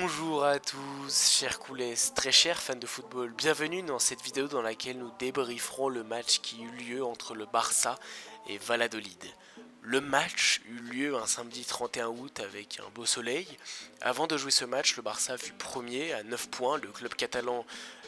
Bonjour à tous, chers coulés, très chers fans de football, bienvenue dans cette vidéo dans laquelle nous débrieferons le match qui eut lieu entre le Barça et Valladolid. Le match eut lieu un samedi 31 août avec un beau soleil. Avant de jouer ce match, le Barça fut premier à 9 points, le club catalan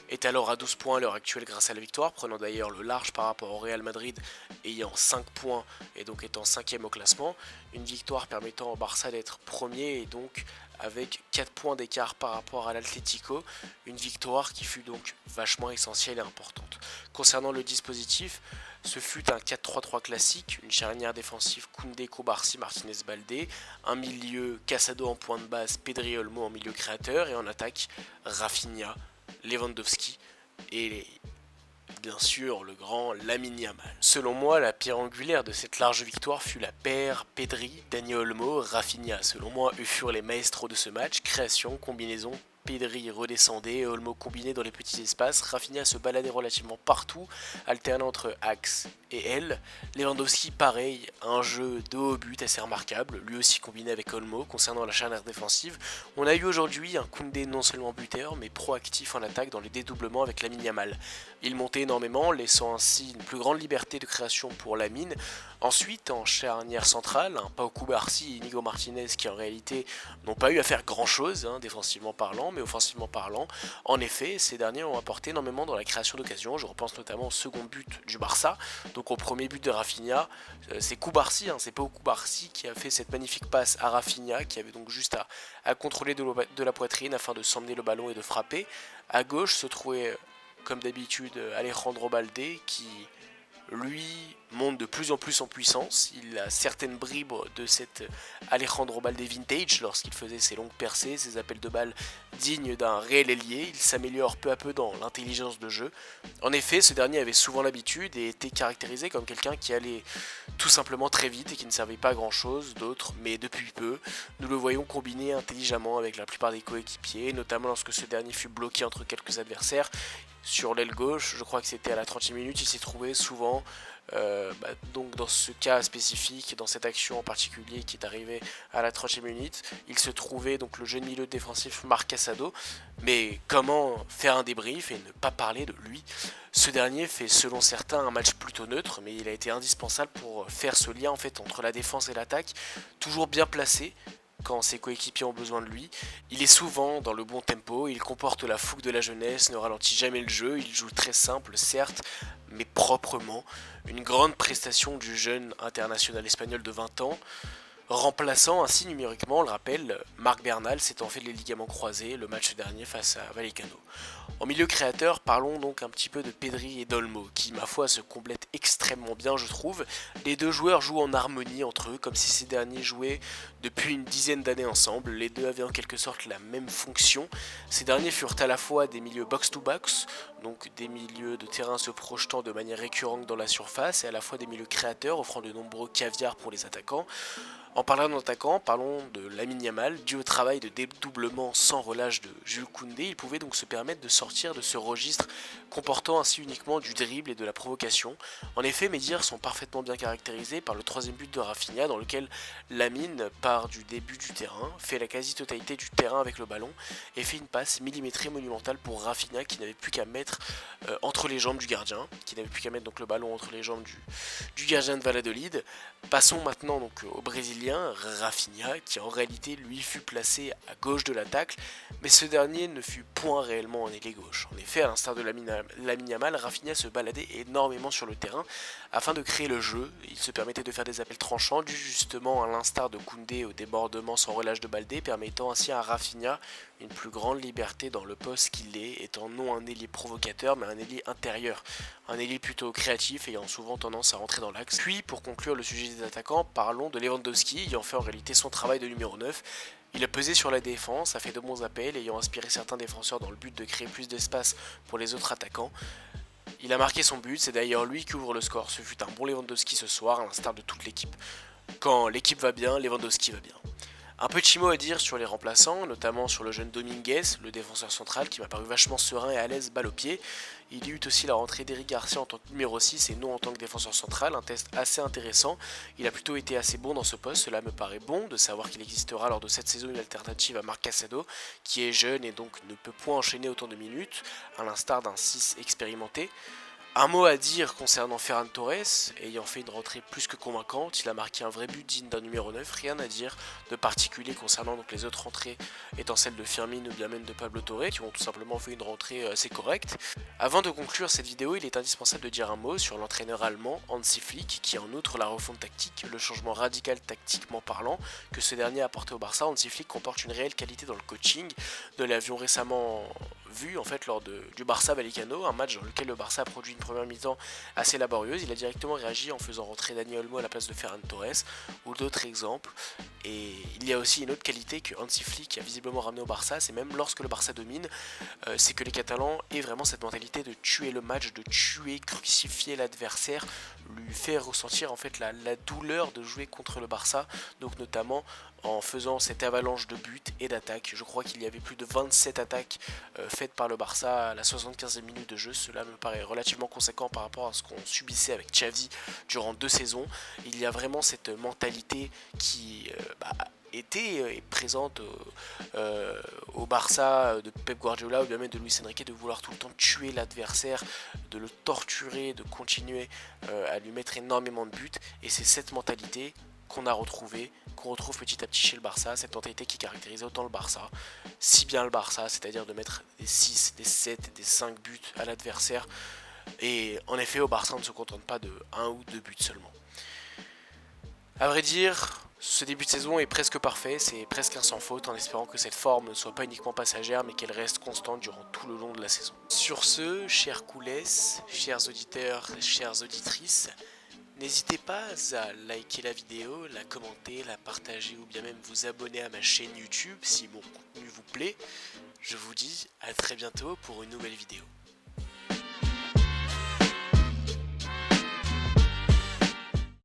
est alors à 12 points à l'heure actuelle grâce à la victoire, prenant d'ailleurs le large par rapport au Real Madrid ayant 5 points et donc étant 5ème au classement. Une victoire permettant au Barça d'être premier et donc avec 4 points d'écart par rapport à l'Atlético, une victoire qui fut donc vachement essentielle et importante. Concernant le dispositif, ce fut un 4-3-3 classique, une charnière défensive Koundé, Kobarsi, Martinez, Baldé, un milieu Casado en point de base, Pedri Olmo en milieu créateur et en attaque Rafinha, Lewandowski et bien sûr le grand Lamine Yamal. Selon moi, la pierre angulaire de cette large victoire fut la paire Pedri, Dani Olmo, Rafinha. Selon moi, eux furent les maestros de ce match, création, combinaison, Pedri redescendait, Olmo combiné dans les petits espaces, Rafinha se baladait relativement partout, alternant entre axe et aile. Lewandowski pareil, un jeu de haut but assez remarquable, lui aussi combiné avec Olmo. Concernant la charnière défensive, on a eu aujourd'hui un Koundé non seulement buteur, mais proactif en attaque dans les dédoublements avec Lamine Yamal. Il montait énormément, laissant ainsi une plus grande liberté de création pour Lamine. Ensuite, en charnière centrale, Pau Cubarsí et Inigo Martinez qui en réalité n'ont pas eu à faire grand chose, défensivement parlant, mais offensivement parlant. En effet, ces derniers ont apporté énormément dans la création d'occasions. Je repense notamment au second but du Barça, donc au premier but de Rafinha. C'est Cubarsí, c'est Pau Cubarsí qui a fait cette magnifique passe à Rafinha, qui avait donc juste à contrôler de la poitrine afin de s'emmener le ballon et de frapper. À gauche se trouvait comme d'habitude Alejandro Baldé qui lui monte de plus en plus en puissance. Il a certaines bribes de cet Alejandro Baldé vintage lorsqu'il faisait ses longues percées, ses appels de balles dignes d'un réel ailier. Il s'améliore peu à peu dans l'intelligence de jeu. En effet, ce dernier avait souvent l'habitude et était caractérisé comme quelqu'un qui allait tout simplement très vite et qui ne servait pas à grand chose d'autre, mais depuis peu, nous le voyons combiner intelligemment avec la plupart des coéquipiers, notamment lorsque ce dernier fut bloqué entre quelques adversaires. Sur l'aile gauche, je crois que c'était à la 30e minute, il s'est trouvé souvent, donc dans ce cas spécifique, dans cette action en particulier qui est arrivée à la 30e minute, il se trouvait donc le jeune milieu défensif Marc Casado. Mais comment faire un débrief et ne pas parler de lui? Ce dernier fait selon certains un match plutôt neutre, mais il a été indispensable pour faire ce lien en fait entre la défense et l'attaque, toujours bien placé quand ses coéquipiers ont besoin de lui. Il est souvent dans le bon tempo, il comporte la fougue de la jeunesse, ne ralentit jamais le jeu, il joue très simple certes, mais proprement. Une grande prestation du jeune international espagnol de 20 ans, remplaçant ainsi numériquement, on le rappelle, Marc Bernal s'étant fait les ligaments croisés le match dernier face à Vallecano. En milieu créateur, parlons donc un petit peu de Pedri et d'Olmo, qui ma foi se complètent extrêmement bien je trouve. Les deux joueurs jouent en harmonie entre eux, comme si ces derniers jouaient depuis une dizaine d'années ensemble. Les deux avaient en quelque sorte la même fonction. Ces derniers furent à la fois des milieux box-to-box, donc des milieux de terrain se projetant de manière récurrente dans la surface, et à la fois des milieux créateurs offrant de nombreux caviars pour les attaquants. En parlant d'attaquant, parlons de Lamine Yamal. Dû au travail de dédoublement sans relâche de Jules Koundé, il pouvait donc se permettre de sortir de ce registre comportant ainsi uniquement du dribble et de la provocation. En effet, mes dires sont parfaitement bien caractérisés par le troisième but de Rafinha dans lequel Lamine part du début du terrain, fait la quasi-totalité du terrain avec le ballon et fait une passe millimétrée monumentale pour Rafinha qui n'avait plus qu'à mettre entre les jambes du gardien, qui n'avait plus qu'à mettre donc le ballon entre les jambes du gardien de Valladolid. Passons maintenant donc au Brésilien Rafinha qui en réalité lui fut placé à gauche de l'attaque, mais ce dernier ne fut point réellement en ailier gauche. En effet, à l'instar de Lamine Yamal, Rafinha se baladait énormément sur le terrain afin de créer le jeu. Il se permettait de faire des appels tranchants, dû justement à l'instar de Koundé au débordement sans relâche de Baldé, permettant ainsi à Rafinha une plus grande liberté dans le poste qu'il est, étant non un ailier provocateur mais un ailier intérieur, un ailier plutôt créatif ayant souvent tendance à rentrer dans l'axe. Puis pour conclure le sujet des attaquants, parlons de Lewandowski ayant fait en réalité son travail de numéro 9. Il a pesé sur la défense, a fait de bons appels, ayant inspiré certains défenseurs dans le but de créer plus d'espace pour les autres attaquants. Il a marqué son but, c'est d'ailleurs lui qui ouvre le score. Ce fut un bon Lewandowski ce soir, à l'instar de toute l'équipe. Quand l'équipe va bien, Lewandowski va bien. Un petit mot à dire sur les remplaçants, notamment sur le jeune Dominguez, le défenseur central, qui m'a paru vachement serein et à l'aise balle au pied. Il y eut aussi la rentrée d'Eric Garcia en tant que numéro 6 et non en tant que défenseur central, un test assez intéressant. Il a plutôt été assez bon dans ce poste, cela me paraît bon de savoir qu'il existera lors de cette saison une alternative à Marc Casado, qui est jeune et donc ne peut point enchaîner autant de minutes, à l'instar d'un 6 expérimenté. Un mot à dire concernant Ferran Torres, ayant fait une rentrée plus que convaincante, il a marqué un vrai but digne d'un numéro 9, rien à dire de particulier concernant donc les autres rentrées étant celles de Firmine ou bien même de Pablo Torre qui ont tout simplement fait une rentrée assez correcte. Avant de conclure cette vidéo, il est indispensable de dire un mot sur l'entraîneur allemand Hansi Flick qui en outre la refonte tactique, le changement radical tactiquement parlant que ce dernier a apporté au Barça, Hansi Flick comporte une réelle qualité dans le coaching, de l'avion récemment vu en fait lors du Barça Vallecano, un match dans lequel le Barça a produit une première mi-temps assez laborieuse. Il a directement réagi en faisant rentrer Dani Olmo à la place de Ferran Torres ou d'autres exemples. Et il y a aussi une autre qualité que Hansi Flick a visiblement ramené au Barça, c'est même lorsque le Barça domine, c'est que les Catalans aient vraiment cette mentalité de tuer le match, de tuer, crucifier l'adversaire, lui faire ressentir en fait la douleur de jouer contre le Barça, donc notamment en faisant cette avalanche de buts et d'attaques. Je crois qu'il y avait plus de 27 attaques faites par le Barça à la 75e minute de jeu. Cela me paraît relativement conséquent par rapport à ce qu'on subissait avec Xavi durant 2 saisons. Il y a vraiment cette mentalité qui était présente au Barça de Pep Guardiola ou bien même de Luis Enrique, de vouloir tout le temps tuer l'adversaire, de le torturer, de continuer à lui mettre énormément de buts. Et c'est cette mentalité qu'on retrouve petit à petit chez le Barça, cette mentalité qui caractérisait autant le Barça, si bien le Barça, c'est-à-dire de mettre des 6, des 7, des 5 buts à l'adversaire. Et en effet, au Barça, on ne se contente pas de 1 ou 2 buts seulement. A vrai dire, ce début de saison est presque parfait, c'est presque un sans faute, en espérant que cette forme ne soit pas uniquement passagère, mais qu'elle reste constante durant tout le long de la saison. Sur ce, chers coulées, chers auditeurs, chères auditrices, n'hésitez pas à liker la vidéo, la commenter, la partager ou bien même vous abonner à ma chaîne YouTube si mon contenu vous plaît. Je vous dis à très bientôt pour une nouvelle vidéo.